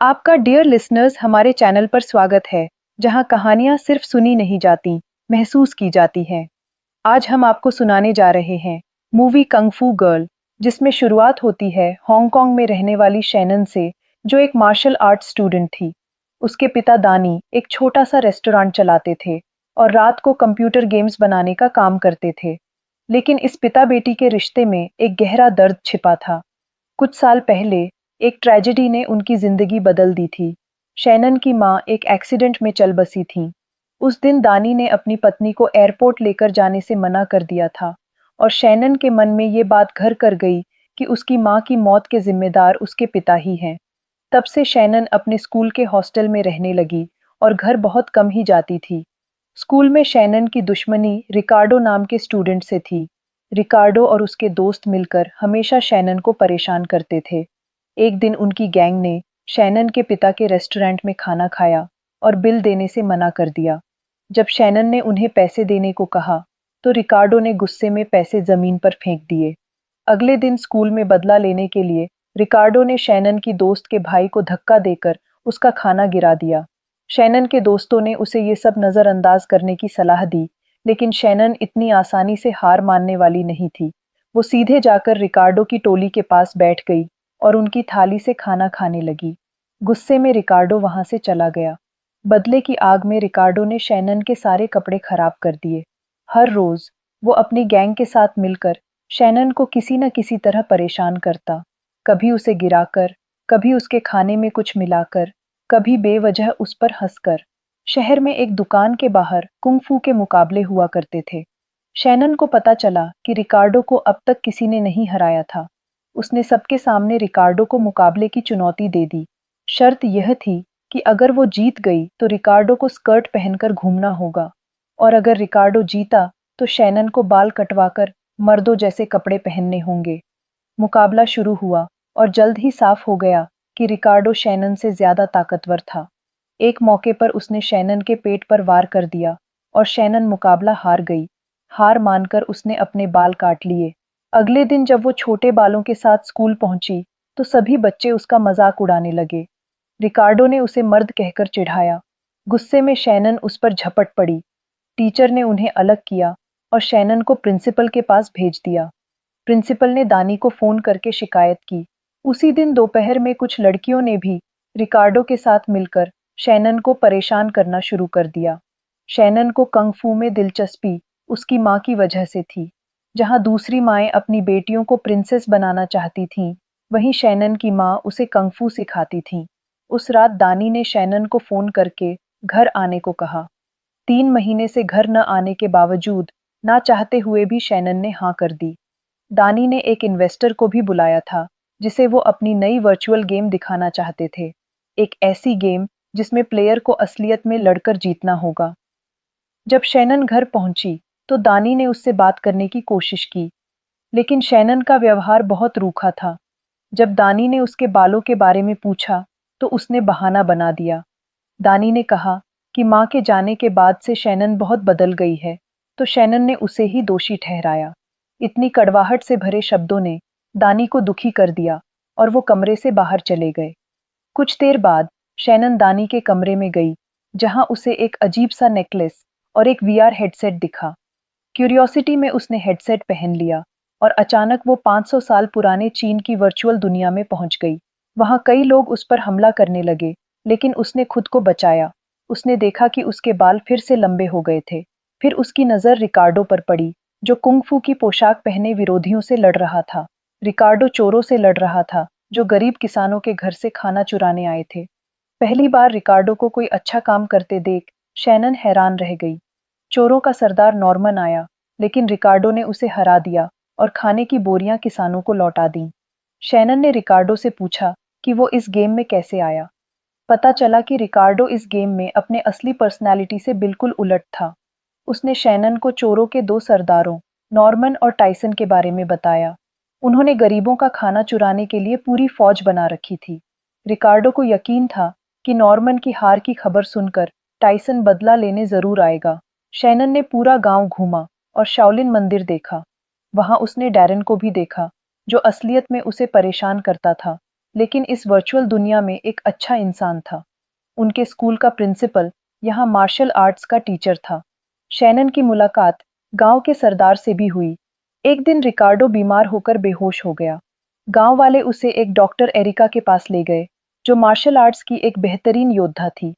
आपका dear listeners हमारे channel पर स्वागत है, जहां कहानियां सिर्फ सुनी नहीं जाती, महसूस की जाती हैं। आज हम आपको सुनाने जा रहे हैं मूवी कंग फू गर्ल, जिसमें शुरुआत होती है हांगकांग में रहने वाली शैनन से, जो एक मार्शल आर्ट स्टूडेंट थी। उसके पिता दानी एक छोटा सा रेस्टोरेंट चलाते थे और रात को कंप्यूटर गेम्स बनाने का काम करते थे। लेकिन इस पिता बेटी के रिश्ते में एक गहरा दर्द छिपा था। कुछ साल पहले एक ट्रेजेडी ने उनकी जिंदगी बदल दी थी। शैनन की माँ एक एक्सीडेंट में चल बसी थीं। उस दिन दानी ने अपनी पत्नी को एयरपोर्ट लेकर जाने से मना कर दिया था और शैनन के मन में ये बात घर कर गई कि उसकी माँ की मौत के जिम्मेदार उसके पिता ही हैं। तब से शैनन अपने स्कूल के हॉस्टल में रहने लगी और घर बहुत कम ही जाती थी। स्कूल में शैनन की दुश्मनी रिकार्डो नाम के स्टूडेंट से थी। रिकार्डो और उसके दोस्त मिलकर हमेशा शैनन को परेशान करते थे। एक दिन उनकी गैंग ने शैनन के पिता के रेस्टोरेंट में खाना खाया और बिल देने से मना कर दिया। जब शैनन ने उन्हें पैसे देने को कहा, तो रिकार्डो ने गुस्से में पैसे जमीन पर फेंक दिए। अगले दिन स्कूल में बदला लेने के लिए रिकार्डो ने शैनन की दोस्त के भाई को धक्का देकर उसका खाना गिरा दिया। शैनन के दोस्तों ने उसे ये सब नजरअंदाज करने की सलाह दी, लेकिन शैनन इतनी आसानी से हार मानने वाली नहीं थी। वो सीधे जाकर रिकार्डो की टोली के पास बैठ गई और उनकी थाली से खाना खाने लगी। गुस्से में रिकार्डो वहां से चला गया। बदले की आग में रिकार्डो ने शैनन के सारे कपड़े खराब कर दिए। हर रोज वो अपनी गैंग के साथ मिलकर शैनन को किसी न किसी तरह परेशान करता। कभी उसे गिराकर, कभी उसके खाने में कुछ मिलाकर, कभी बेवजह उस पर हंसकर। शहर में एक दुकान के बाहर कुंग-फू के मुकाबले हुआ करते थे। शैनन को पता चला कि रिकार्डो को अब तक किसी ने नहीं हराया था। उसने सबके सामने रिकार्डो को मुकाबले की चुनौती दे दी। शर्त यह थी कि अगर वो जीत गई तो रिकार्डो को स्कर्ट पहनकर घूमना होगा, और अगर रिकार्डो जीता तो शैनन को बाल कटवाकर मर्दों जैसे कपड़े पहनने होंगे। मुकाबला शुरू हुआ और जल्द ही साफ हो गया कि रिकार्डो शैनन से ज्यादा ताकतवर था। एक मौके पर उसने शैनन के पेट पर वार कर दिया और शैनन मुकाबला हार गई। हार मानकर उसने अपने बाल काट लिए। अगले दिन जब वो छोटे बालों के साथ स्कूल पहुंची, तो सभी बच्चे उसका मजाक उड़ाने लगे। रिकार्डो ने उसे मर्द कहकर चिढ़ाया। गुस्से में शैनन उस पर झपट पड़ी। टीचर ने उन्हें अलग किया और शैनन को प्रिंसिपल के पास भेज दिया। प्रिंसिपल ने दानी को फोन करके शिकायत की। उसी दिन दोपहर में कुछ लड़कियों ने भी रिकार्डो के साथ मिलकर शैनन को परेशान करना शुरू कर दिया। शैनन को कंग फू में दिलचस्पी उसकी माँ की वजह से थी। जहाँ दूसरी माएं अपनी बेटियों को प्रिंसेस बनाना चाहती थीं, वहीं शैनन की माँ उसे कंग फू सिखाती थी। उस रात दानी ने शैनन को फोन करके घर आने को कहा। 3 महीने से घर न आने के बावजूद, ना चाहते हुए भी शैनन ने हाँ कर दी। दानी ने एक इन्वेस्टर को भी बुलाया था, जिसे वो अपनी नई वर्चुअल गेम दिखाना चाहते थे। एक ऐसी गेम जिसमें प्लेयर को असलियत में लड़कर जीतना होगा। जब शैनन घर पहुंची, तो दानी ने उससे बात करने की कोशिश की, लेकिन शैनन का व्यवहार बहुत रूखा था। जब दानी ने उसके बालों के बारे में पूछा, तो उसने बहाना बना दिया। दानी ने कहा कि माँ के जाने के बाद से शैनन बहुत बदल गई है, तो शैनन ने उसे ही दोषी ठहराया। इतनी कड़वाहट से भरे शब्दों ने दानी को दुखी कर दिया और वो कमरे से बाहर चले गए। कुछ देर बाद शैनन दानी के कमरे में गई, जहां उसे एक अजीब सा नेकलेस और एक वीआर हेडसेट दिखा। क्यूरियोसिटी में उसने हेडसेट पहन लिया और अचानक वो 500 साल पुराने चीन की वर्चुअल दुनिया में पहुंच गई। वहां कई लोग उस पर हमला करने लगे, लेकिन उसने खुद को बचाया। उसने देखा कि उसके बाल फिर से लंबे हो गए थे। फिर उसकी नजर रिकार्डो पर पड़ी, जो कुंग फू की पोशाक पहने विरोधियों से लड़ रहा था। रिकार्डो चोरों से लड़ रहा था, जो गरीब किसानों के घर से खाना चुराने आए थे। पहली बार रिकार्डो को कोई अच्छा काम करते देख शैनन हैरान रह गई। चोरों का सरदार नॉर्मन आया, लेकिन रिकार्डो ने उसे हरा दिया और खाने की बोरियां किसानों को लौटा दी। शैनन ने रिकार्डो से पूछा कि वो इस गेम में कैसे आया। पता चला कि रिकार्डो इस गेम में अपने असली पर्सनालिटी से बिल्कुल उलट था। उसने शैनन को चोरों के 2 सरदारों, नॉर्मन और टाइसन के बारे में बताया। उन्होंने गरीबों का खाना चुराने के लिए पूरी फौज बना रखी थी। रिकार्डो को यकीन था कि नॉर्मन की हार की खबर सुनकर टाइसन बदला लेने जरूर आएगा। शैनन ने पूरा गांव घूमा और शाओलिन मंदिर देखा। वहां उसने डैरन को भी देखा, जो असलियत में उसे परेशान करता था। लेकिन इस वर्चुअल दुनिया में एक अच्छा इंसान था। उनके स्कूल का प्रिंसिपल यहाँ मार्शल आर्ट्स का टीचर था। शैनन की मुलाकात गांव के सरदार से भी हुई। एक दिन रिकार्डो बीमार होकर बेहोश हो गया। गांव वाले उसे एक डॉक्टर एरिका के पास ले गए, जो मार्शल आर्ट्स की एक बेहतरीन योद्धा थी।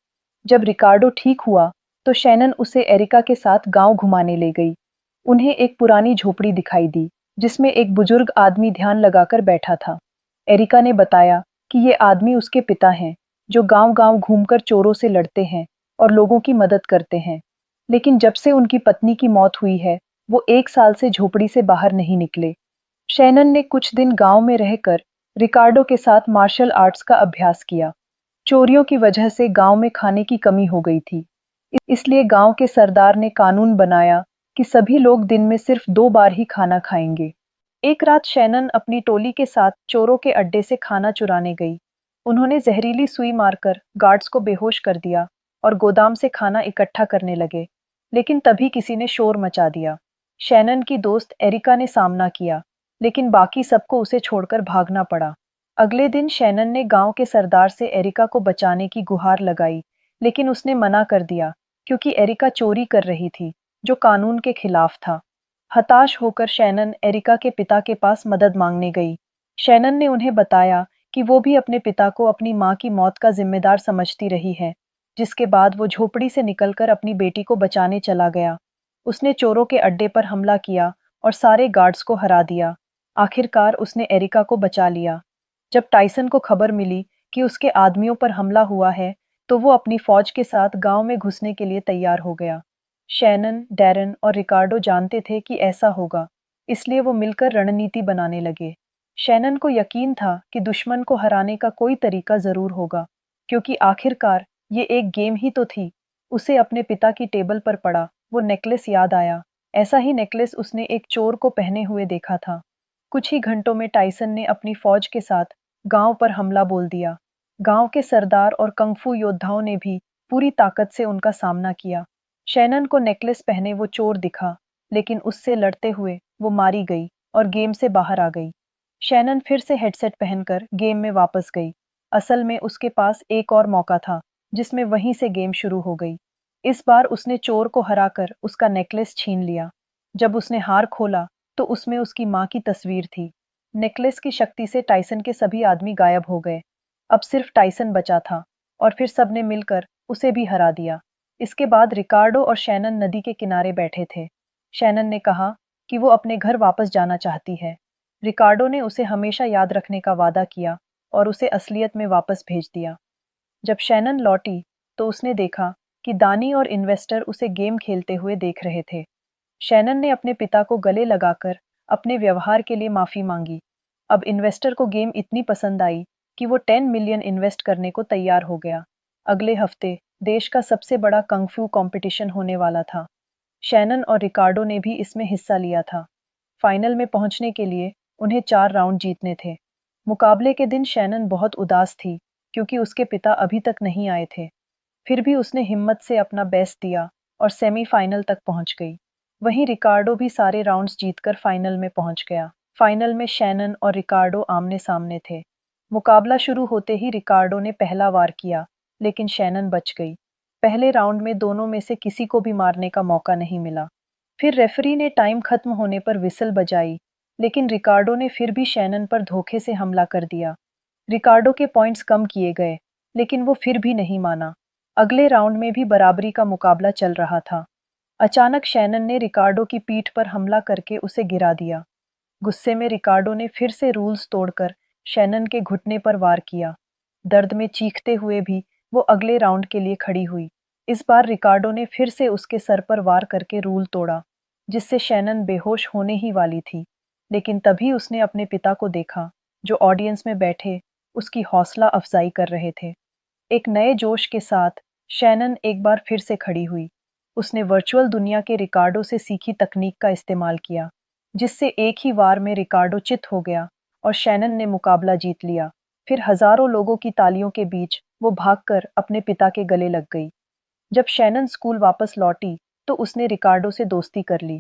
जब रिकार्डो ठीक हुआ, तो शैनन उसे एरिका के साथ गांव घुमाने ले गई। उन्हें एक पुरानी झोपड़ी दिखाई दी, जिसमें एक बुजुर्ग आदमी ध्यान लगाकर बैठा था। एरिका ने बताया कि ये आदमी उसके पिता हैं, जो गांव-गांव घूमकर चोरों से लड़ते हैं और लोगों की मदद करते हैं। लेकिन जब से उनकी पत्नी की मौत हुई है, वो 1 साल से झोपड़ी से बाहर नहीं निकले। शैनन ने कुछ दिन गांव में रहकर रिकार्डो के साथ मार्शल आर्ट्स का अभ्यास किया। चोरियों की वजह से गांव में खाने की कमी हो गई थी। इसलिए गांव के सरदार ने कानून बनाया कि सभी लोग दिन में सिर्फ 2 बार ही खाना खाएंगे। एक रात शैनन अपनी टोली के साथ चोरों के अड्डे से खाना चुराने गई। उन्होंने जहरीली सुई मारकर गार्ड्स को बेहोश कर दिया और गोदाम से खाना इकट्ठा करने लगे। लेकिन तभी किसी ने शोर मचा दिया। शैनन की दोस्त एरिका ने सामना किया, लेकिन बाकी सबको उसे छोड़कर भागना पड़ा। अगले दिन शैनन ने गांव के सरदार से एरिका को बचाने की गुहार लगाई, लेकिन उसने मना कर दिया क्योंकि एरिका चोरी कर रही थी, जो कानून के खिलाफ था। हताश होकर शैनन एरिका के पिता के पास मदद मांगने गई। शैनन ने उन्हें बताया कि वो भी अपने पिता को अपनी मां की मौत का जिम्मेदार समझती रही है, जिसके बाद वो झोपड़ी से निकलकर अपनी बेटी को बचाने चला गया। उसने चोरों के अड्डे पर हमला किया और सारे गार्ड्स को हरा दिया। आखिरकार उसने एरिका को बचा लिया। जब टाइसन को खबर मिली कि उसके आदमियों पर हमला हुआ है, तो वो अपनी फौज के साथ गांव में घुसने के लिए तैयार हो गया। शैनन, डैरन और रिकार्डो जानते थे कि ऐसा होगा, इसलिए वो मिलकर रणनीति बनाने लगे। शैनन को यकीन था कि दुश्मन को हराने का कोई तरीका जरूर होगा, क्योंकि आखिरकार ये एक गेम ही तो थी। उसे अपने पिता की टेबल पर पड़ा वो नेकलेस याद आया। ऐसा ही नेकलेस उसने एक चोर को पहने हुए देखा था। कुछ ही घंटों में टाइसन ने अपनी फौज के साथ गांव पर हमला बोल दिया। गांव के सरदार और कंगफू योद्धाओं ने भी पूरी ताकत से उनका सामना किया। शैनन को नेकलेस पहने वो चोर दिखा, लेकिन उससे लड़ते हुए वो मारी गई और गेम से बाहर आ गई। शैनन फिर से हेडसेट पहनकर गेम में वापस गई। असल में उसके पास एक और मौका था, जिसमें वहीं से गेम शुरू हो गई। इस बार उसने चोर को हराकर उसका नेकलेस छीन लिया। जब उसने हार खोला, तो उसमें उसकी मां की तस्वीर थी। नेकलेस की शक्ति से टाइसन के सभी आदमी गायब हो गए। अब सिर्फ टाइसन बचा था, और फिर सबने मिलकर उसे भी हरा दिया। इसके बाद रिकार्डो और शैनन नदी के किनारे बैठे थे। शैनन ने कहा कि वो अपने घर वापस जाना चाहती है। रिकार्डो ने उसे हमेशा याद रखने का वादा किया और उसे असलियत में वापस भेज दिया। जब शैनन लौटी, तो उसने देखा कि दानी और इन्वेस्टर उसे गेम खेलते हुए देख रहे थे। शैनन ने अपने पिता को गले लगाकर अपने व्यवहार के लिए माफी मांगी। अब इन्वेस्टर को गेम इतनी पसंद आई कि वो 10 मिलियन इन्वेस्ट करने को तैयार हो गया। अगले हफ्ते देश का सबसे बड़ा कंगफू कंपटीशन होने वाला था। शैनन और रिकार्डो ने भी इसमें हिस्सा लिया था। फाइनल में पहुंचने के लिए उन्हें 4 राउंड जीतने थे। मुकाबले के दिन शैनन बहुत उदास थी, क्योंकि उसके पिता अभी तक नहीं आए थे। फिर भी उसने हिम्मत से अपना बेस्ट दिया और सेमीफाइनल तक पहुंच गई। वहीं रिकार्डो भी सारे राउंड्स जीतकर फाइनल में पहुंच गया। फाइनल में शैनन और रिकार्डो आमने सामने थे। मुकाबला शुरू होते ही रिकार्डो ने पहला वार किया, लेकिन शैनन बच गई। पहले राउंड में दोनों में से किसी को भी मारने का मौका नहीं मिला। फिर रेफरी ने टाइम खत्म होने पर विसल बजाई, लेकिन रिकार्डो ने फिर भी शैनन पर धोखे से हमला कर दिया। रिकार्डो के पॉइंट्स कम किए गए, लेकिन वो फिर भी नहीं माना। अगले राउंड में भी बराबरी का मुकाबला चल रहा था। अचानक शैनन ने रिकार्डो की पीठ पर हमला करके उसे गिरा दिया। गुस्से में रिकार्डो ने फिर से रूल्स तोड़कर शैनन के घुटने पर वार किया। दर्द में चीखते हुए भी वो अगले राउंड के लिए खड़ी हुई। इस बार रिकार्डो ने फिर से उसके सर पर वार करके रूल तोड़ा, जिससे शैनन बेहोश होने ही वाली थी। लेकिन तभी उसने अपने पिता को देखा, जो ऑडियंस में बैठे उसकी हौसला अफजाई कर रहे थे। एक नए जोश के साथ शैनन एक बार फिर से खड़ी हुई। उसने वर्चुअल दुनिया के रिकार्डो से सीखी तकनीक का इस्तेमाल किया, जिससे एक ही वार में रिकार्डो चित हो गया और शैनन ने मुकाबला जीत लिया। फिर हजारों लोगों की तालियों के बीच वो भागकर अपने पिता के गले लग गई। जब शैनन स्कूल वापस लौटी, तो उसने रिकार्डो से दोस्ती कर ली।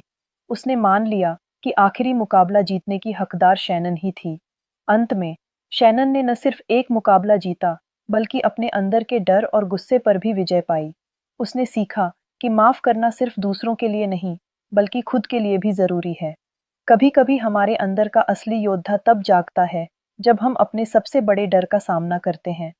उसने मान लिया कि आखिरी मुकाबला जीतने की हकदार शैनन ही थी। अंत में शैनन ने न सिर्फ एक मुकाबला जीता, बल्कि अपने अंदर के डर और गुस्से पर भी विजय पाई। उसने सीखा कि माफ करना सिर्फ दूसरों के लिए नहीं, बल्कि खुद के लिए भी जरूरी है। कभी-कभी हमारे अंदर का असली योद्धा तब जागता है, जब हम अपने सबसे बड़े डर का सामना करते हैं।